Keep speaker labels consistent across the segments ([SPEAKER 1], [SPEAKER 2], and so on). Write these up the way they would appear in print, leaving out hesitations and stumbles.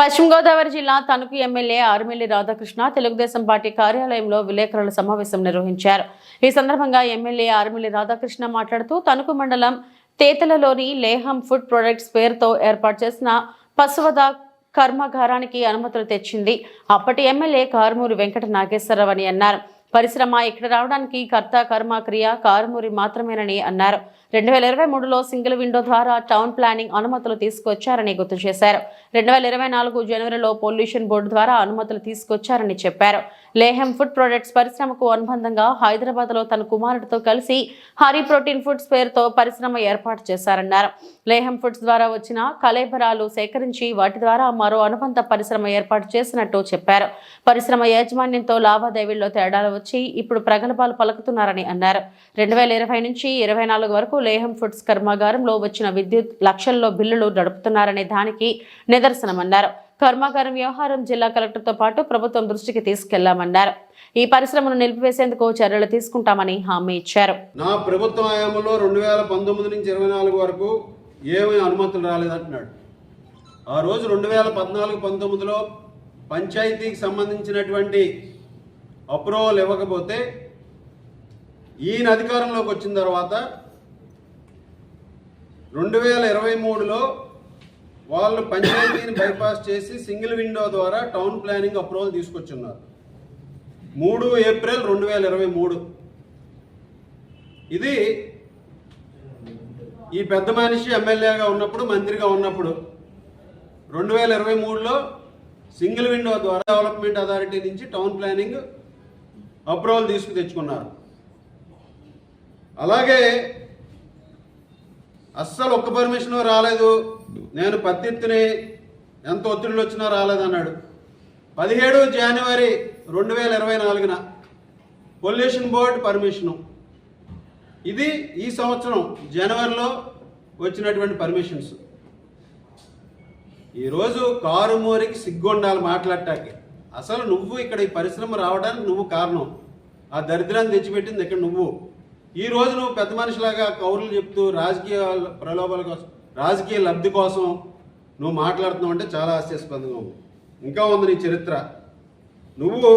[SPEAKER 1] పశ్చిమ గోదావరి జిల్లా Tanuku MLA Armilli Radhakrishna Telugu Desam party కార్యాలయంలో విలేకరుల సమావేశం నిర్వహించారు. ఈ సందర్భంగా ఎమ్మెల్యే ఆర్మిల్లి రాధాకృష్ణ మాట్లాడుతూ తణుకు మండలం తేతలలోని లేహం ఫుడ్ ప్రొడక్ట్స్ పేరుతో ఏర్పాటు చేసిన పశువధ కర్మాగారానికి అనుమతులు తెచ్చింది అప్పటి ఎమ్మెల్యే కారుమూరి వెంకట నాగేశ్వరరావు అని అన్నారు. పరిశ్రమ ఇక్కడ రావడానికి కర్త కర్మ క్రియ కారుమూరి మాత్రమేనని అన్నారు. 2023లో సింగిల్ విండో ద్వారా టౌన్ ప్లానింగ్ అనుమతులు తీసుకొచ్చారని గుర్తు చేశారు. 2024 జనవరిలో పొల్యూషన్ బోర్డు ద్వారా అనుమతులు తీసుకొచ్చారని చెప్పారు. లేహం ఫుడ్ ప్రొడక్ట్స్ పరిశ్రమకు అనుబంధంగా హైదరాబాద్లో తన కుమారుడితో కలిసి హరి ప్రోటీన్ ఫుడ్స్ పేరుతో పరిశ్రమ ఏర్పాటు చేశారన్నారు. లేహం ఫుడ్స్ ద్వారా వచ్చిన కళేబరాలు సేకరించి వాటి ద్వారా మరో అనుబంధ పరిశ్రమ ఏర్పాటు చేసినట్టు చెప్పారు. పరిశ్రమ యాజమాన్యంతో లావాదేవీల్లో తేడాలు వచ్చి ఇప్పుడు ప్రగల్భాలు పలుకుతున్నారని అన్నారు. 2020 నుంచి 24 వరకు లేహం ఫుడ్స్ కర్మాగారంలో వచ్చిన విద్యుత్ లక్షల్లో బిల్లులు నడుపుతున్నారనే దానికి నిదర్శనమన్నారు. కర్మాగారం వ్యవహారం జిల్లా కలెక్టర్తో పాటు ప్రభుత్వం దృష్టికి తీసుకెళ్లామన్నారు. ఈ పరిశ్రమను నిలిపివేసేందుకు చర్యలు తీసుకుంటామని హామీ ఇచ్చారు.
[SPEAKER 2] నా ప్రభుత్వ హయాంలో 2019 నుంచి 24 వరకు ఏమీ అనుమతులు రాలేదంటున్నాడు. ఆ రోజు 2014-19లో పంచాయతీకి సంబంధించినటువంటి అప్రూవల్ ఇవ్వకపోతే ఈయన అధికారంలోకి వచ్చిన తర్వాత 2023లో వాళ్ళు పంచాయతీని బైపాస్ చేసి సింగిల్ విండో ద్వారా టౌన్ ప్లానింగ్ అప్రూవల్ తీసుకొచ్చున్నారు. 3 ఏప్రిల్ 2023 ఇది ఈ పెద్ద మనిషి ఎమ్మెల్యేగా ఉన్నప్పుడు మంత్రిగా ఉన్నప్పుడు 2023లో సింగిల్ విండో ద్వారా డెవలప్మెంట్ అథారిటీ నుంచి టౌన్ ప్లానింగ్ అప్రూవల్ తెచ్చుకున్నారు. అలాగే అస్సలు ఒక్క పర్మిషన్ రాలేదు, నేను పత్తిని ఎంత ఒత్తిడిలో వచ్చినా రాలేదన్నాడు. 17 జనవరి 2024న పొల్యూషన్ బోర్డు పర్మిషను, ఇది ఈ సంవత్సరం జనవరిలో వచ్చినటువంటి పర్మిషన్స్. ఈరోజు కారుమూరికి సిగ్గుండాలి మాట్లాడటానికి. అసలు నువ్వు ఇక్కడ ఈ పరిశ్రమ రావడానికి నువ్వు కారణం, ఆ దరిద్రాన్ని తెచ్చిపెట్టింది ఇక్కడ నువ్వు. ఈ రోజు నువ్వు పెద్ద మనిషిలాగా కౌరులు చెప్తూ రాజకీయ ప్రలోభాల కోసం, రాజకీయ లబ్ధి కోసం నువ్వు మాట్లాడుతున్నావు అంటే చాలా హాస్యాస్పదంగా ఉంది. ఇంకా ఉంది నీ చరిత్ర. నువ్వు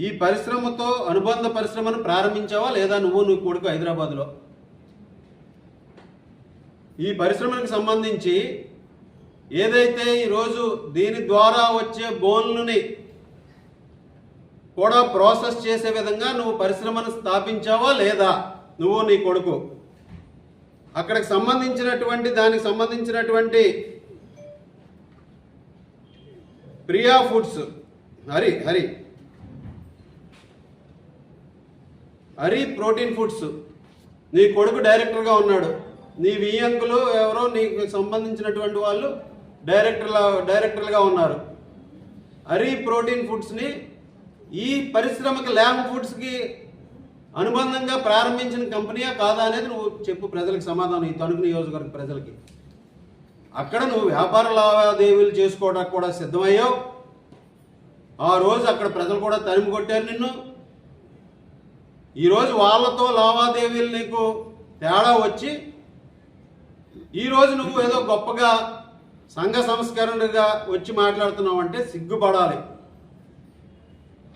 [SPEAKER 2] ఈ పరిశ్రమతో అనుబంధ పరిశ్రమను ప్రారంభించావా లేదా? నువ్వు కొడుకు హైదరాబాద్లో ఈ పరిశ్రమకు సంబంధించి ఏదైతే ఈరోజు దీని ద్వారా వచ్చే బోన్లని కూడా ప్రాసెస్ చేసే విధంగా నువ్వు పరిశ్రమను స్థాపించావా లేదా? నువ్వు నీ కొడుకు అక్కడికి సంబంధించినటువంటి దానికి సంబంధించినటువంటి Priya foods Hari protein foods నీ కొడుకు డైరెక్టర్గా ఉన్నాడు. నీ వియ్యంకులు ఎవరో నీకు సంబంధించినటువంటి వాళ్ళు డైరెక్టర్లుగా ఉన్నారు. హరి ప్రోటీన్ ఫుడ్స్ని ఈ పరిశ్రమకి ల్యామ్ ఫుడ్స్కి అనుబంధంగా ప్రారంభించిన కంపెనీయా కాదా అనేది నువ్వు చెప్పు ప్రజలకు సమాధానం. ఈ తణుకు నియోజకవర్గ ప్రజలకి అక్కడ నువ్వు వ్యాపార లావాదేవీలు చేసుకోవడానికి కూడా సిద్ధమయ్యావు. ఆ రోజు అక్కడ ప్రజలు కూడా తరిమి కొట్టారు నిన్ను. ఈరోజు వాళ్ళతో లావాదేవీలు నీకు తేడా వచ్చి ఈరోజు నువ్వు ఏదో గొప్పగా సంఘ సంస్కరణగా వచ్చి మాట్లాడుతున్నావు అంటే సిగ్గుపడాలి.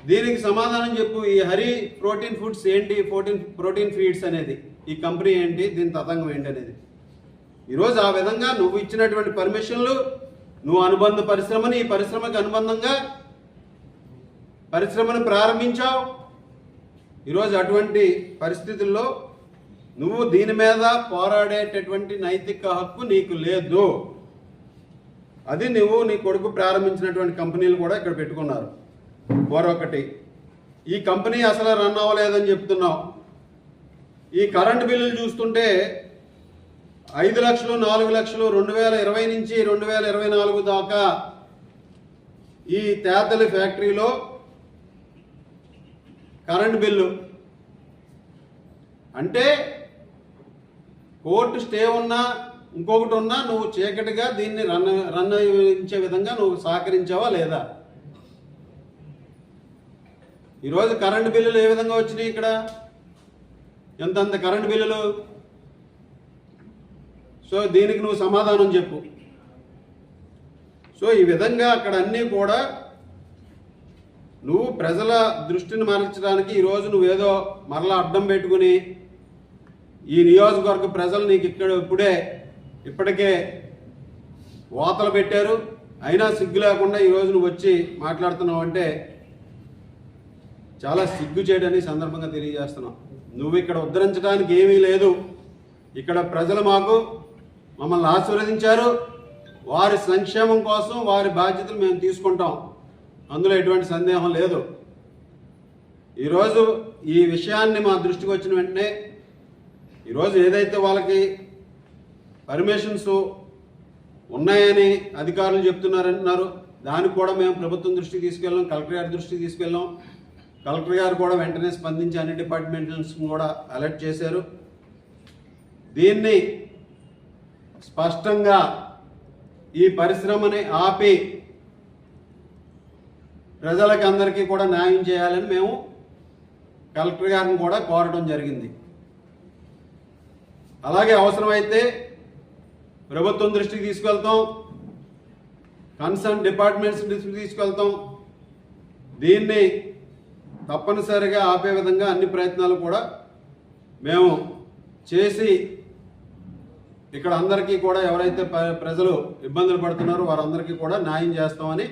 [SPEAKER 2] దీనికి సమాధానం చెప్పు. ఈ హరి ప్రోటీన్ ఫుడ్స్ ఏంటి, ప్రోటీన్ ఫీడ్స్ అనేది ఈ కంపెనీ ఏంటి, దీని తతంగం ఏంటి అనేది. ఈరోజు ఆ విధంగా నువ్వు ఇచ్చినటువంటి పర్మిషన్లు, నువ్వు అనుబంధ పరిశ్రమని ఈ పరిశ్రమకు అనుబంధంగా పరిశ్రమను ప్రారంభించావు. ఈరోజు అటువంటి పరిస్థితుల్లో నువ్వు దీని మీద పోరాడేటటువంటి నైతిక హక్కు నీకు లేదు. అది నువ్వు నీ కొడుకు ప్రారంభించినటువంటి కంపెనీలు కూడా ఇక్కడ పెట్టుకున్నారు. మరొకటి, ఈ కంపెనీ అసలు రన్ అవ్వలేదని చెప్తున్నావు. ఈ కరెంటు బిల్లులు చూస్తుంటే 5 లక్షలు 4 లక్షలు 2020 నుంచి 2024 దాకా ఈ తేతలి ఫ్యాక్టరీలో కరెంటు బిల్లు అంటే కోర్టు స్టే ఉన్నా ఇంకొకటి ఉన్నా నువ్వు చీకటిగా దీన్ని రన్ అయ్యించే విధంగా నువ్వు సహకరించావా లేదా? ఈరోజు కరెంటు బిల్లులు ఏ విధంగా వచ్చినాయి? ఇక్కడ ఎంతంత కరెంటు బిల్లులు. సో దీనికి నువ్వు సమాధానం చెప్పు. సో ఈ విధంగా అక్కడ అన్నీ కూడా నువ్వు ప్రజల దృష్టిని మరల్చడానికి ఈరోజు నువ్వేదో మరలా అడ్డం పెట్టుకుని ఈ నియోజకవర్గ ప్రజలు నీకు ఇప్పటికే వాతలు పెట్టారు, అయినా సిగ్గు లేకుండా ఈరోజు నువ్వు వచ్చి మాట్లాడుతున్నావు అంటే చాలా సిగ్గు చేయడానికి సందర్భంగా తెలియజేస్తున్నాం. నువ్వు ఇక్కడ ఉద్ధరించడానికి ఏమీ లేదు. ఇక్కడ ప్రజలు మమ్మల్ని ఆశీర్వదించారు. వారి సంక్షేమం కోసం వారి బాధ్యతలు మేము తీసుకుంటాం, అందులో ఎటువంటి సందేహం లేదు. ఈరోజు ఈ విషయాన్ని మా దృష్టికి వచ్చిన వెంటనే ఈరోజు ఏదైతే వాళ్ళకి పర్మిషన్స్ ఉన్నాయని అధికారులు చెప్తున్నారంటున్నారు, దానికి కూడా మేము ప్రభుత్వం దృష్టికి తీసుకెళ్ళాం, కలెక్టర్ గారి దృష్టికి తీసుకెళ్ళాం. కలెక్టర్ గారు కూడా వెంటనే స్పందించి అన్ని డిపార్ట్మెంట్స్ కూడా అలర్ట్ చేశారు. దీన్ని స్పష్టంగా ఈ పరిశ్రమని ఆపి ప్రజలకి అందరికీ కూడా న్యాయం చేయాలని మేము కలెక్టర్ గారిని కూడా కోరడం జరిగింది. అలాగే అవసరమైతే ప్రభుత్వం దృష్టికి తీసుకెళ్తాం, కన్సర్న్ డిపార్ట్మెంట్స్ దృష్టికి తీసుకెళ్తాం. దీన్ని తప్పనిసరిగా ఆపే విధంగా అన్ని ప్రయత్నాలు కూడా మేము చేసి ఇక్కడ అందరికీ కూడా ఎవరైతే ప్రజలు ఇబ్బందులు పడుతున్నారో వారందరికీ కూడా న్యాయం చేస్తామని